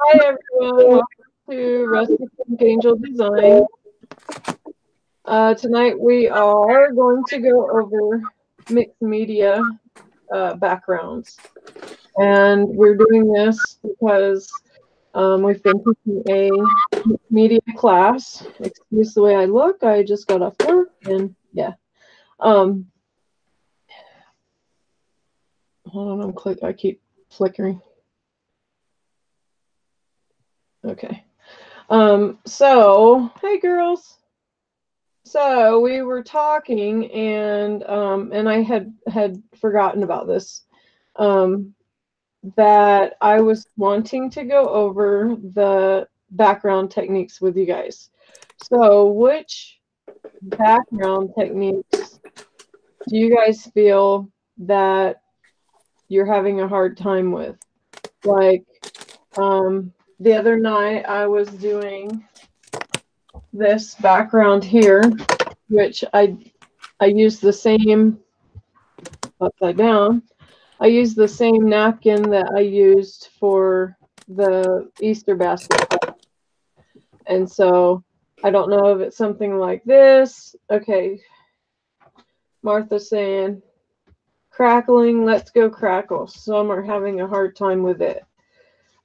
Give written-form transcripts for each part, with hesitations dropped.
Hi everyone, welcome to Rustic Pink Angel Design. Tonight we are going to go over mixed media backgrounds. And we're doing this because we've been teaching a mixed media class. Excuse the way I look, I just got off work and yeah. Um, Hold on, I keep flickering. Okay. So, hey girls. So we were talking, and I had forgotten about this. Um, that I was wanting to go over the background techniques with you guys. So, which background techniques do you guys feel that you're having a hard time with? Like, the other night I was doing this background here, which I used the same upside down. I used the same napkin that I used for the Easter basket. And so I don't know if it's something like this. Okay. Martha's saying, crackling, let's go crackle. Some are having a hard time with it.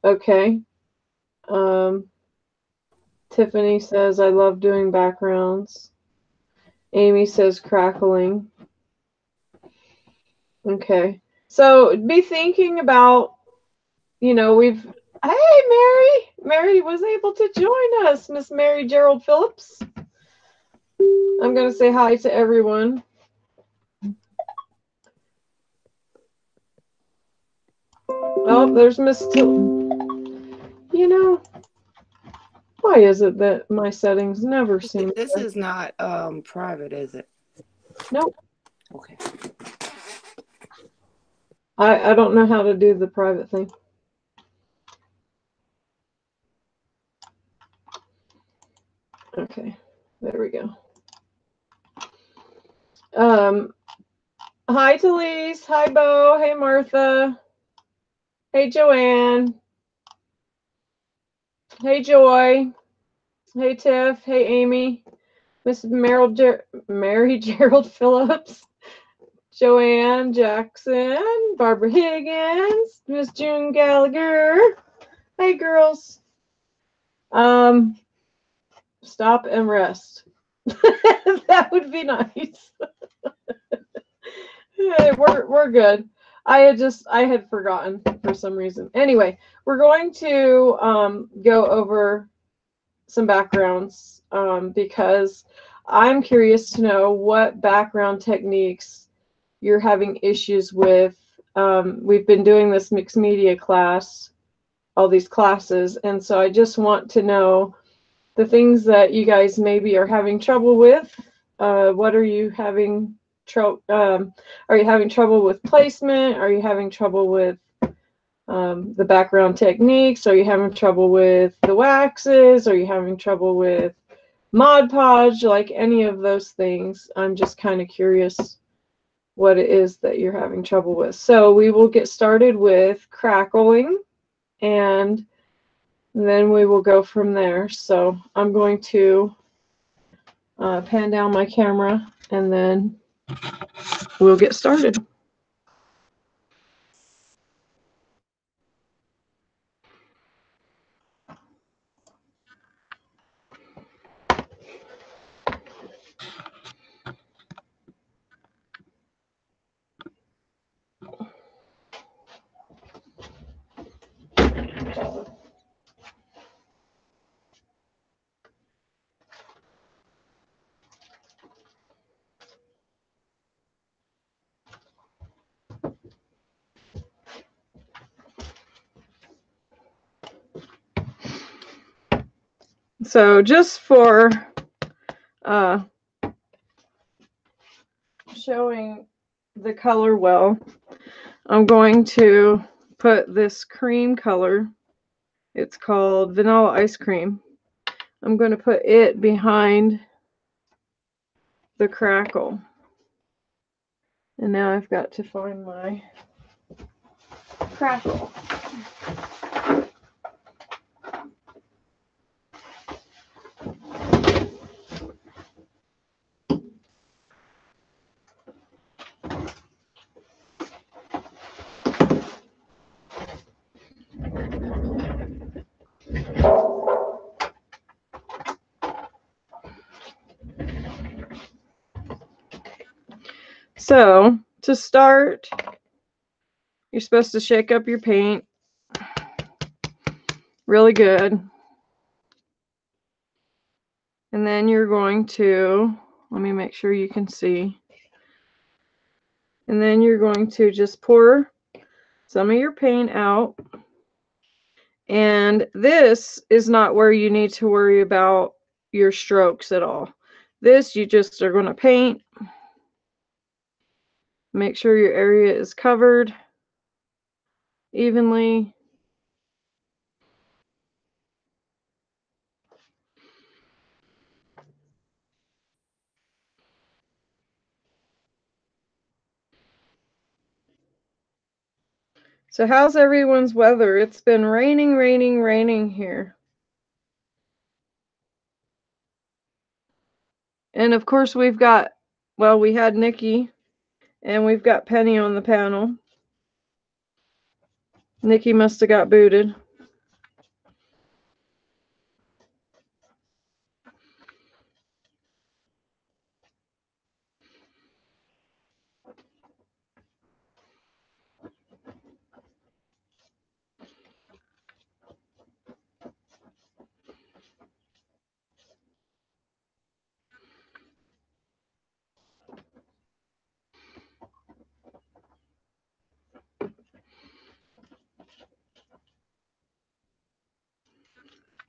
Okay. Tiffany says, I love doing backgrounds. Amy says, crackling. Okay. So be thinking about, we've, hey, Mary. Mary was able to join us, Miss Mary Gerald Phillips. I'm going to say hi to everyone. Oh, there's Miss why is it that my settings never seem This is not private, is it? Nope. Okay. I don't know how to do the private thing. Okay, there we go. Hi Talise, hi Bo, hey Martha, hey Joanne, hey Joy, hey Tiff, hey Amy, Miss Mary Gerald Phillips, Joanne Jackson, Barbara Higgins, Miss June Gallagher. Hey girls. Stop and rest. That would be nice. We're good. I had forgotten for some reason. Anyway, we're going to go over some backgrounds because I'm curious to know what background techniques you're having issues with. We've been doing this mixed media class, all these classes, and so I just want to know the things that you guys maybe are having trouble with. What are you having trouble? Are you having trouble with placement? Are you having trouble with the background techniques? Are you having trouble with the waxes? Are you having trouble with Mod Podge? Like any of those things, I'm just kind of curious what it is that you're having trouble with. So we will get started with crackling, and then we will go from there. So I'm going to pan down my camera, and then we'll get started. So just for showing the color well, I'm going to put this cream color. It's called Vanilla Ice Cream. I'm going to put it behind the crackle. And now I've got to find my crackle. So to start, you're supposed to shake up your paint really good. And then you're going to, let me make sure you can see. And then you're going to just pour some of your paint out. And this is not where you need to worry about your strokes at all. This, you just are going to paint. Make sure your area is covered evenly. So how's everyone's weather? It's been raining, raining, raining here. And of course we've got, well, we had Nikki and we've got Penny on the panel. Nikki must have got booted.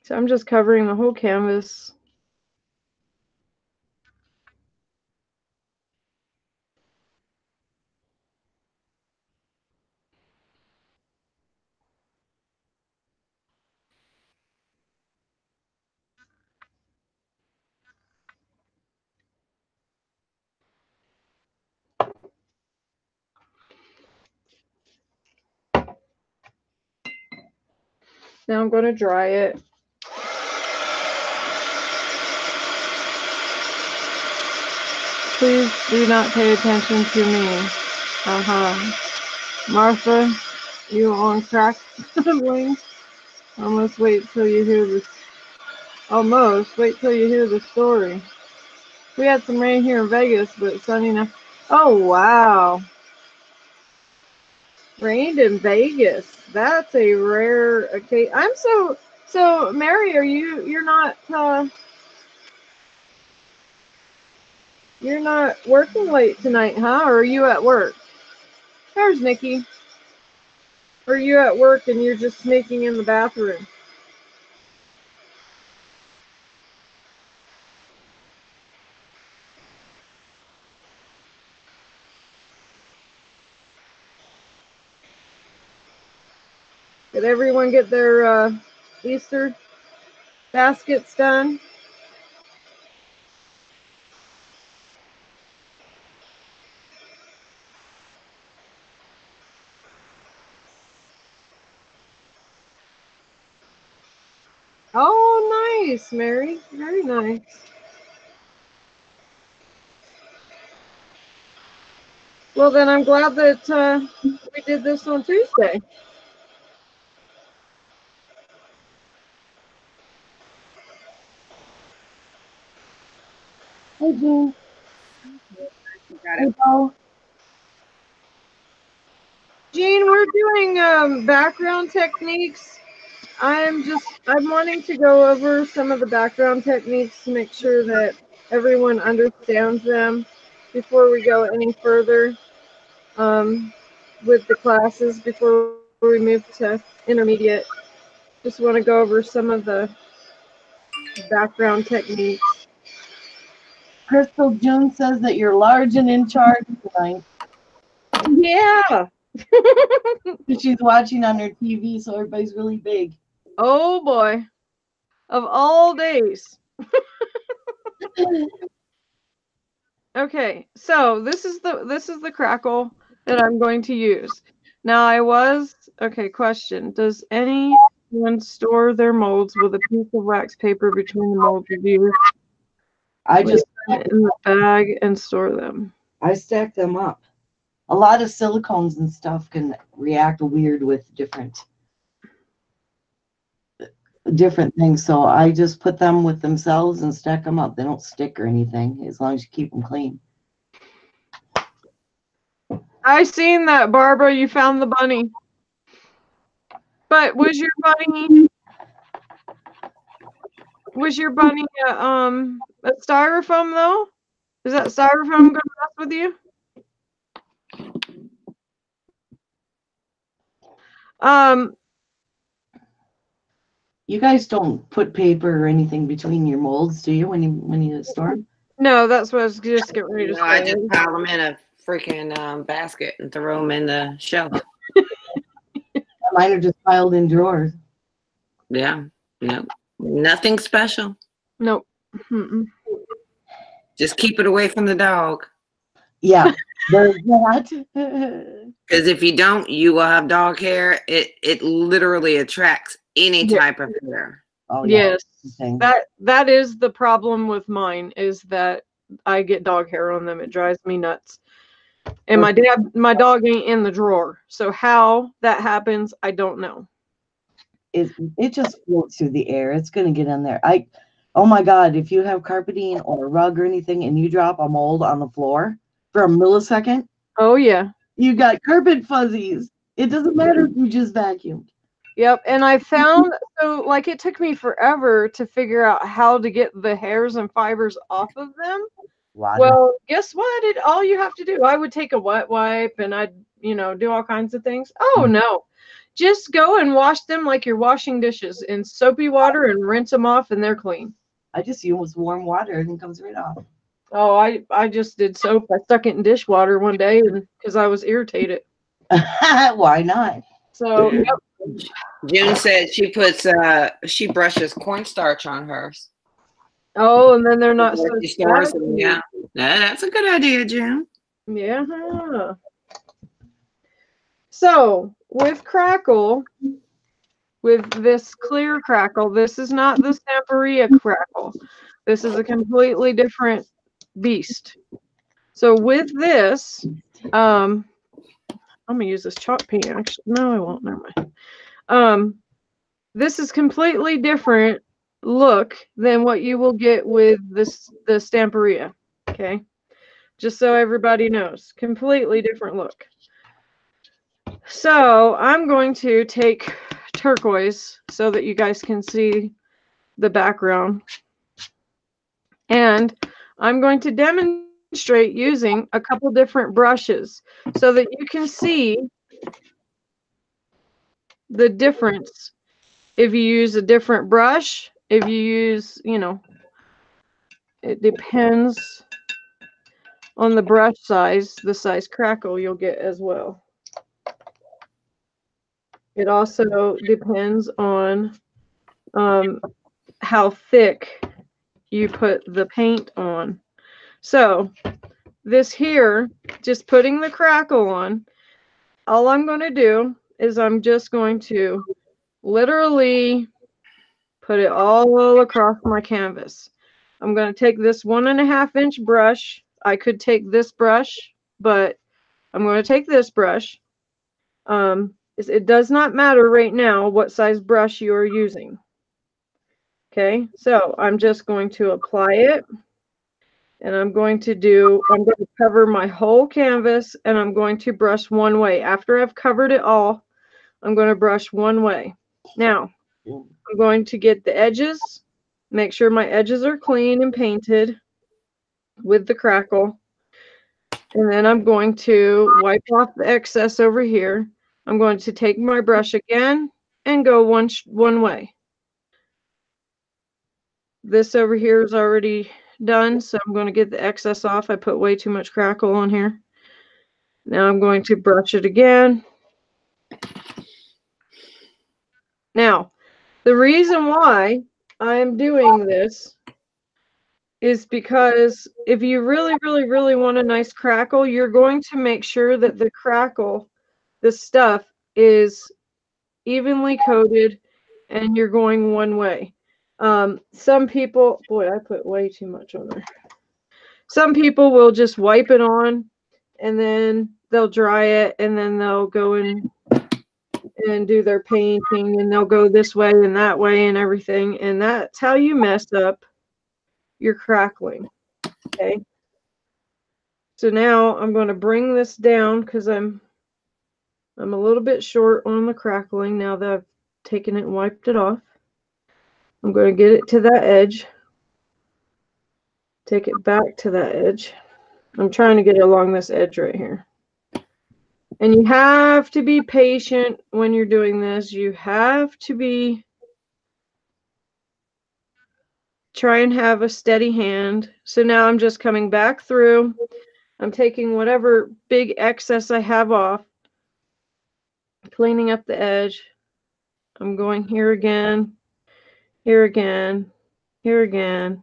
So I'm just covering the whole canvas. Now I'm going to dry it. Please do not pay attention to me. Martha, you on crack wings? Almost wait till you hear this. Almost wait till you hear the story. We had some rain here in Vegas, but it's sunny now. Oh wow. Rained in Vegas. That's a rare occasion. I'm so Mary, you're not working late tonight, huh? Or are you at work? There's Nikki. Or are you at work and you're just sneaking in the bathroom? Did everyone get their Easter baskets done? Oh, nice, Mary. Very nice. Well, then I'm glad that we did this on Tuesday. Hey, Jean. Hey, Paul. Jean, we're doing background techniques. I'm wanting to go over some of the background techniques to make sure that everyone understands them before we go any further with the classes, before we move to intermediate. Just want to go over some of the background techniques. Crystal June says that you're large and in charge tonight. Yeah. She's watching on her TV, so everybody's really big. Oh boy. Of all days. Okay, so this is the crackle that I'm going to use. Now question. Does anyone store their molds with a piece of wax paper between the molds of you? I just put it in the bag and store them. I stack them up. A lot of silicones and stuff can react weird with different things, so I just put them with themselves and stack them up. They don't stick or anything as long as you keep them clean. I seen that, Barbara. You found the bunny. But was your bunny a styrofoam though? Is that styrofoam gonna mess with you? You guys don't put paper or anything between your molds, do you, when you store them? No, that's what I was just getting ready to No, I say. just pile them in a freaking basket and throw them in the shelf. Mine are just piled in drawers. Yeah, no, nothing special. Nope. Mm-mm. Just keep it away from the dog. Yeah, there's that. Because if you don't, you will have dog hair. It literally attracts any type of hair. Oh yeah. Yes, that is the problem with mine, is that I get dog hair on them. It drives me nuts. And my dog ain't in the drawer, so how that happens, I don't know. It just floats through the air. It's gonna get in there. Oh my God, if you have carpeting or a rug or anything and you drop a mold on the floor for a millisecond, oh yeah, you got carpet fuzzies. It doesn't matter if you just vacuumed. Yep, and I found, so like it took me forever to figure out how to get the hairs and fibers off of them. Well, guess what? All you have to do, I would take a wet wipe and I'd, do all kinds of things. Oh no, just go and wash them like you're washing dishes in soapy water and rinse them off and they're clean. I just use warm water and it comes right off. Oh, I just did soap. I stuck it in dishwater one day because I was irritated. Why not? So, yep. June said she brushes cornstarch on hers. Oh, and then they're not so yeah. That's a good idea, June. Yeah. So with crackle, with this clear crackle, this is not the Stamperia crackle. This is a completely different beast. So with this, I'm gonna use this chalk paint. Actually, no, I won't. Never mind. This is completely different look than what you will get with the Stamperia. Okay, just so everybody knows, completely different look. So I'm going to take turquoise so that you guys can see the background, and I'm going to demonstrate using a couple different brushes so that you can see the difference if you use a different brush, if you use, it depends on the brush size, the size crackle you'll get as well. It also depends on how thick you put the paint on. So this here, just putting the crackle on, all I'm going to do is I'm just going to literally put it all across my canvas. I'm going to take this 1.5 inch brush. I could take this brush, but I'm going to take this brush. It does not matter right now what size brush you are using. Okay, so I'm just going to apply it, and I'm going to cover my whole canvas, and I'm going to brush one way. After I've covered it all, I'm going to brush one way. Now, I'm going to get the edges, make sure my edges are clean and painted with the crackle. And then I'm going to wipe off the excess over here. I'm going to take my brush again and go one way. This over here is already done, so I'm going to get the excess off. I put way too much crackle on here. Now I'm going to brush it again. Now, the reason why I'm doing this is because if you really, really, really want a nice crackle, you're going to make sure that the crackle, the stuff, is evenly coated and you're going one way. Some people, boy, I put way too much on there. Some people will just wipe it on and then they'll dry it and then they'll go in and do their painting and they'll go this way and that way and everything. And that's how you mess up your crackling. Okay. So now I'm going to bring this down because I'm a little bit short on the crackling now that I've taken it and wiped it off. I'm going to get it to that edge. Take it back to that edge. I'm trying to get it along this edge right here. And you have to be patient when you're doing this. You have to try and have a steady hand. So now I'm just coming back through. I'm taking whatever big excess I have off, cleaning up the edge. I'm going here again, here again, here again,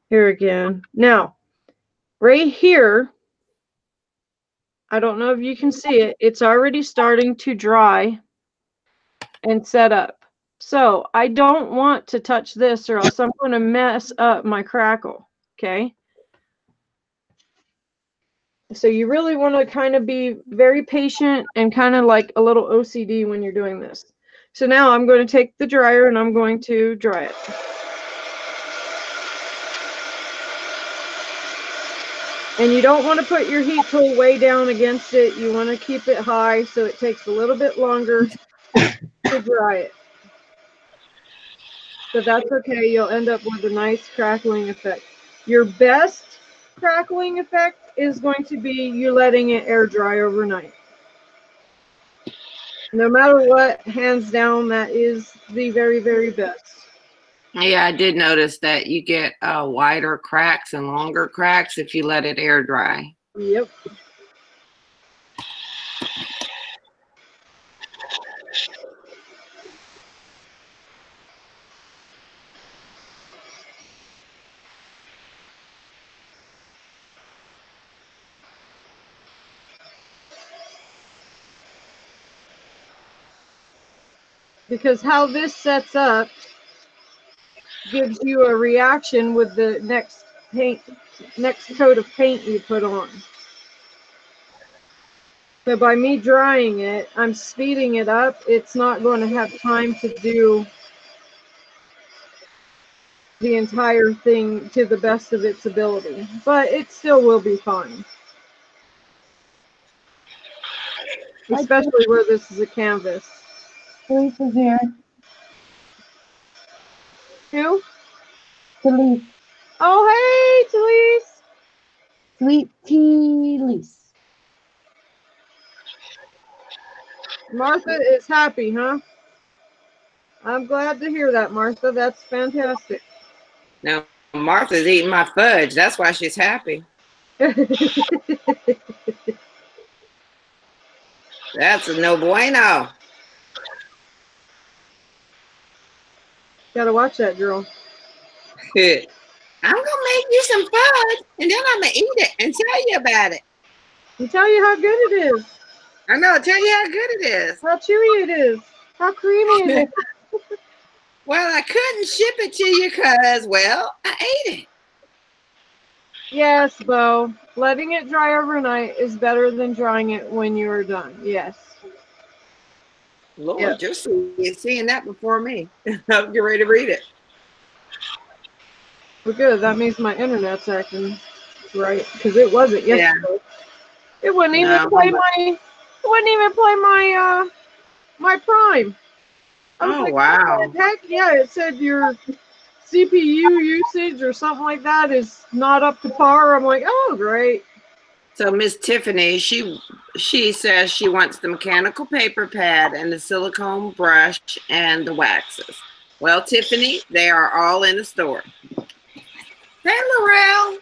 here again. Now, right here, I don't know if you can see it. It's already starting to dry and set up. So I don't want to touch this or else I'm going to mess up my crackle. Okay. So you really want to kind of be very patient and kind of like a little OCD when you're doing this. So now I'm going to take the dryer and I'm going to dry it. And you don't want to put your heat tool way down against it. You want to keep it high so it takes a little bit longer to dry it. But that's okay. You'll end up with a nice crackling effect. Your best crackling effect is going to be you letting it air dry overnight. No matter what, hands down, that is the very, very best. Yeah, I did notice that you get wider cracks and longer cracks if you let it air dry. Yep. Because how this sets up gives you a reaction with the next coat of paint you put on. So by me drying it, I'm speeding it up. It's not going to have time to do the entire thing to the best of its ability, but it still will be fine. Especially where this is a canvas. Talise is here. Who? Talise. Oh, hey, Talise. Sweet Talise. Martha is happy, huh? I'm glad to hear that, Martha. That's fantastic. Now, Martha's eating my fudge. That's why she's happy. That's a no bueno. Gotta watch that girl. I'm gonna make you some fudge, and then I'm gonna eat it and tell you about it. And tell you how good it is. I know. Tell you how good it is. How chewy it is. How creamy it is. Well, I couldn't ship it to you because, well, I ate it. Yes, Bo. Letting it dry overnight is better than drying it when you are done. Yes. Lord, Yep. you're seeing that before me. I'm getting ready to read it. Well, good. That means my internet's acting right because it wasn't yesterday. Yeah. It wouldn't even play my. It wouldn't even play my my Prime. Oh like, wow! Heck yeah! It said your CPU usage or something like that is not up to par. I'm like, oh great. So Miss Tiffany, she says she wants the mechanical paper pad and the silicone brush and the waxes. Well, Tiffany, they are all in the store. Hey, Laurel.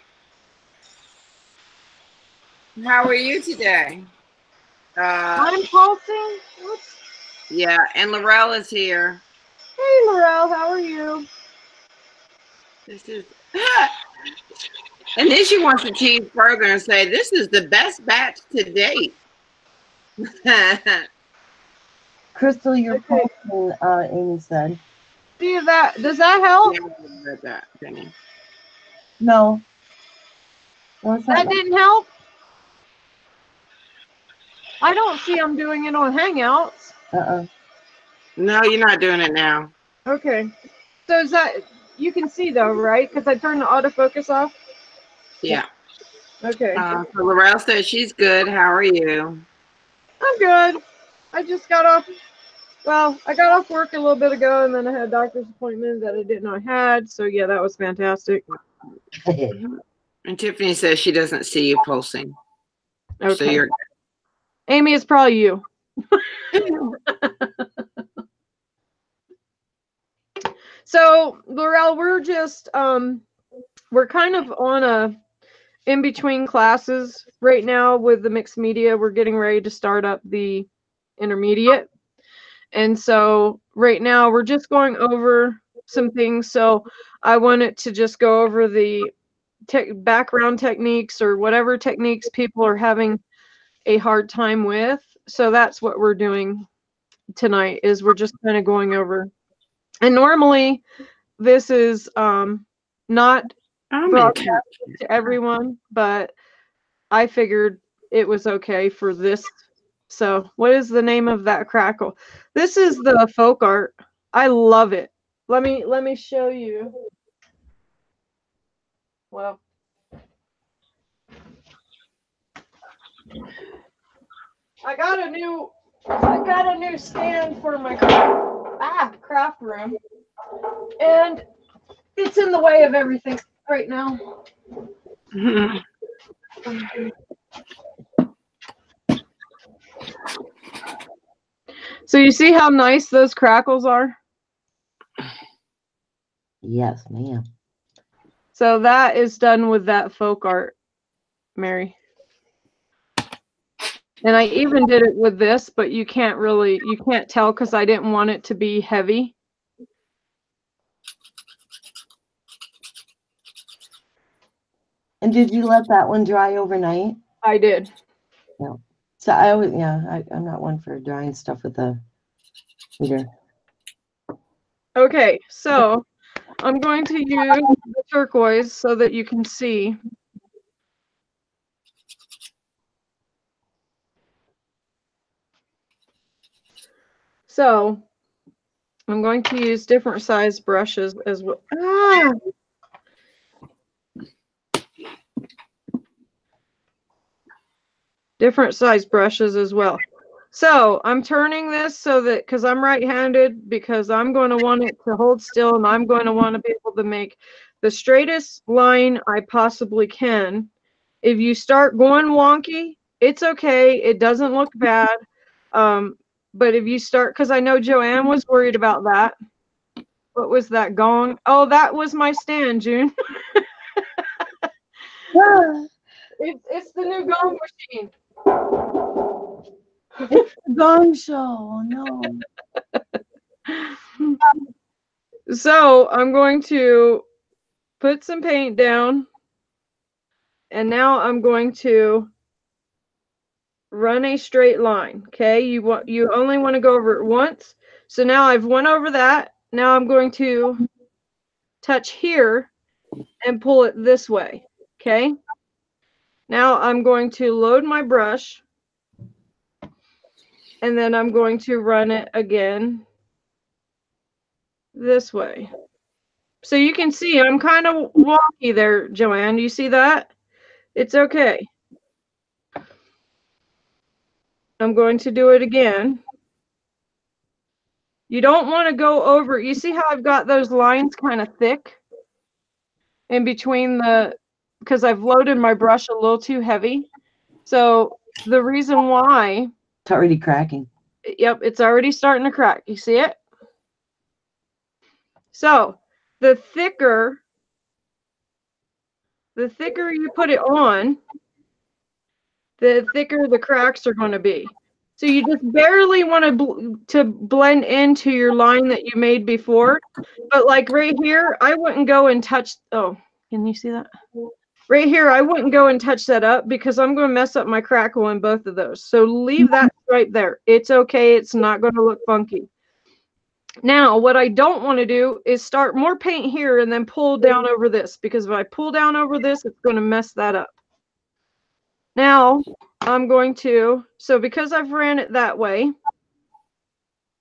How are you today? I'm pulsing. Whoops. Yeah, and Laurel is here. Hey, Laurel, how are you? This is, and then she wants to tease further and say, this is the best batch to date. Crystal, you're pulsing, Amy said. See that? Does that help? No. What's that didn't help? I don't see I'm doing it on Hangouts. No, you're not doing it now. Okay. So is that, you can see though, right? Because I turned the autofocus off? Yeah. Okay. So Laurel says she's good. How are you? I'm good. I just got off. Well, I got off work a little bit ago, and then I had a doctor's appointment that I didn't know I had. So yeah, that was fantastic. And Tiffany says she doesn't see you posting. Okay. So you're Amy, it's probably you. So Laurel, we're just we're kind of on a in between classes right now with the mixed media. We're getting ready to start up the intermediate. And so right now we're just going over some things. So I wanted to just go over the background techniques or whatever techniques people are having a hard time with. So that's what we're doing tonight is we're just kind of going over. And normally this is not broadcasted to everyone, but I figured it was okay for this. So what is the name of that crackle? This is the folk art. I love it. Let me show you. Well, I got a new stand for my craft room, and it's in the way of everything right now. So you see how nice those crackles are? Yes, ma'am. So that is done with that folk art, Mary. And I even did it with this, but you can't tell because I didn't want it to be heavy. And did you let that one dry overnight? I did. No. So I'm not one for drying stuff with the heater. Okay, so I'm going to use the turquoise so that you can see. So I'm going to use different size brushes as well. Different size brushes as well. So I'm turning this so that, because I'm right-handed, because I'm going to want it to hold still and I'm going to want to be able to make the straightest line I possibly can. If you start going wonky, it's okay. It doesn't look bad. But if you start, because I know Joanne was worried about that. What was that gong? Oh, that was my stand, June. It's the new gong machine. It's the gong show. No. So I'm going to put some paint down, and now I'm going to run a straight line. Okay, you only want to go over it once. So now I've went over that. Now I'm going to touch here and pull it this way. Okay. Now I'm going to load my brush, and then I'm going to run it again this way. So you can see I'm kind of wonky there, Joanne. You see that? It's okay. I'm going to do it again. You don't want to go over. You see how I've got those lines kind of thick in between because I've loaded my brush a little too heavy. So the reason why. It's already cracking. Yep, it's already starting to crack. You see it? So the thicker you put it on, the thicker the cracks are going to be. So you just barely want to blend into your line that you made before. But like right here, I wouldn't go and touch. Oh, can you see that? Right here, I wouldn't go and touch that up because I'm going to mess up my crackle in both of those. So leave that right there. It's okay. It's not going to look funky. Now, what I don't want to do is start more paint here and then pull down over this, because if I pull down over this, it's going to mess that up. Now, I'm going to, so because I've ran it that way,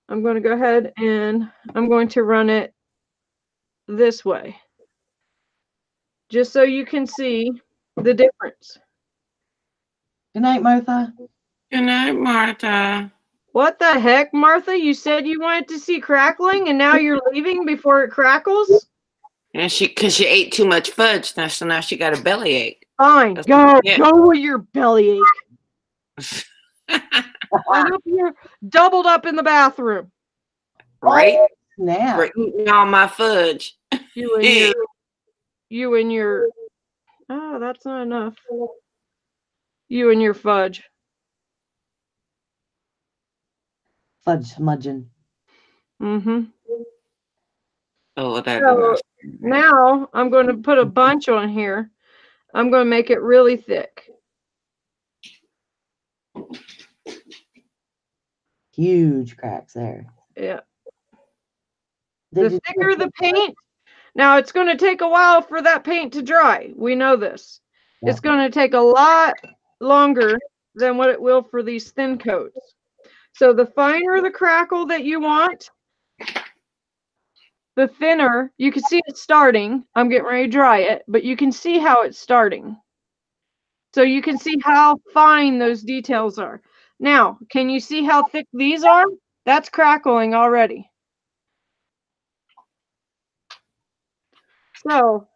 I'm going to go ahead and I'm going to run it this way, just so you can see the difference. Good night, Martha. Good night, Martha. What the heck, Martha? You said you wanted to see crackling, and now you're leaving before it crackles? And because she ate too much fudge, so now she got a bellyache. Fine, go with your bellyache. I hope you're doubled up in the bathroom. Right? Oh, snap. For eating all my fudge. You and your. Oh, that's not enough. You and your fudge. Fudge smudging. Mm-hmm. Oh, that. So now I'm going to put a bunch on here. I'm going to make it really thick. Huge cracks there. Yeah. The thicker the paint, now it's going to take a while for that paint to dry. We know this. Yeah. It's going to take a lot longer than what it will for these thin coats. So the finer the crackle that you want, the thinner. You can see it starting. I'm getting ready to dry it, but you can see how it's starting. So you can see how fine those details are. Now, can you see how thick these are? That's crackling already. So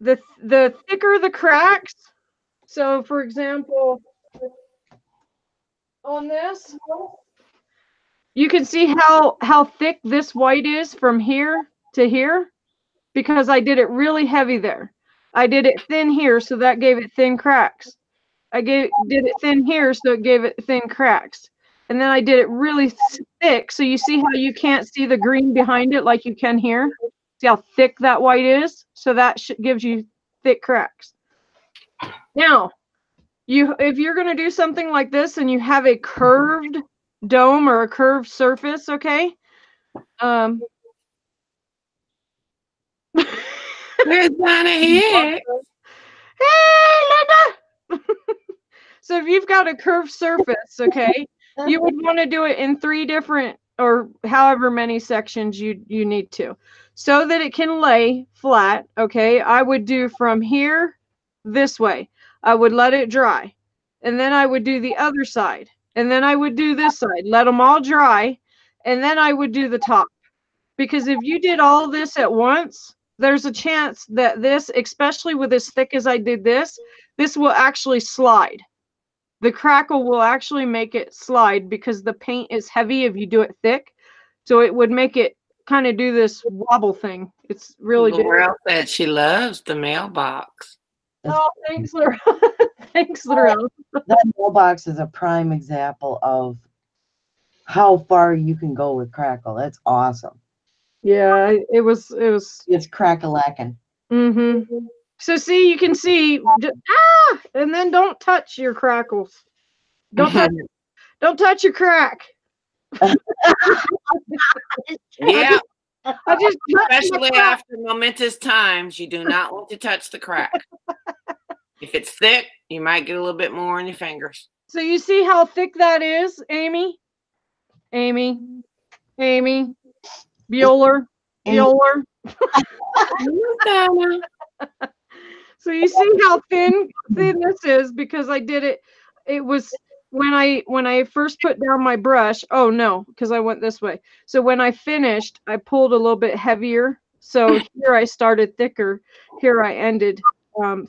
the thicker the cracks, so for example, on this, you can see how thick this white is from here to here, because I did it really heavy there. I did it thin here, so that gave it thin cracks. I did it thin here, so it gave it thin cracks. And then I did it really thick, so you see how you can't see the green behind it like you can here? See how thick that white is? So that gives you thick cracks. Now, if you're going to do something like this and you have a curved dome or a curved surface, okay? There's Donna here. Hey, Linda! So if you've got a curved surface, okay, you would want to do it in 3 different or however many sections you need to, so that it can lay flat, okay? I would do from here this way. I would let it dry. And then I would do the other side. And then I would do this side. Let them all dry. And then I would do the top. Because if you did all this at once, there's a chance that this, especially with as thick as I did this will actually slide. The crackle will actually make it slide because the paint is heavy if you do it thick. So it would make it kind of do this wobble thing. It's really good. Laurel said she loves the mailbox. Oh, thanks, Laurel. Thanks, Laurel. That mailbox is a prime example of how far you can go with crackle. That's awesome. Yeah, it was. It's crack-a-lackin'. Mm-hmm. So see, you can see, and then don't touch your crackles. Don't touch your crack. Yeah. Especially after momentous times, you do not want to touch the crack. If it's thick, you might get a little bit more on your fingers. So you see how thick that is, Amy? Amy. Bueller. So you see how thin this is, because I did it. It was when I first put down my brush. Oh no, because I went this way. So when I finished, I pulled a little bit heavier. So here I started thicker. Here I ended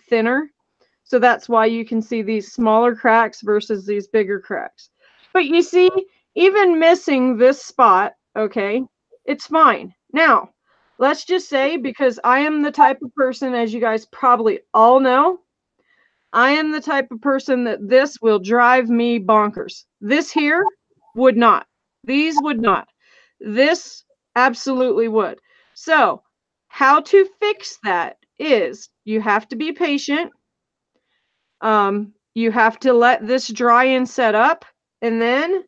thinner. So that's why you can see these smaller cracks versus these bigger cracks. But you see, even missing this spot, okay, it's fine. Now, let's just say, because I am the type of person, as you guys probably all know, I am the type of person that this will drive me bonkers. This here would not. These would not. This absolutely would. So, how to fix that is you have to be patient. You have to let this dry and set up, and then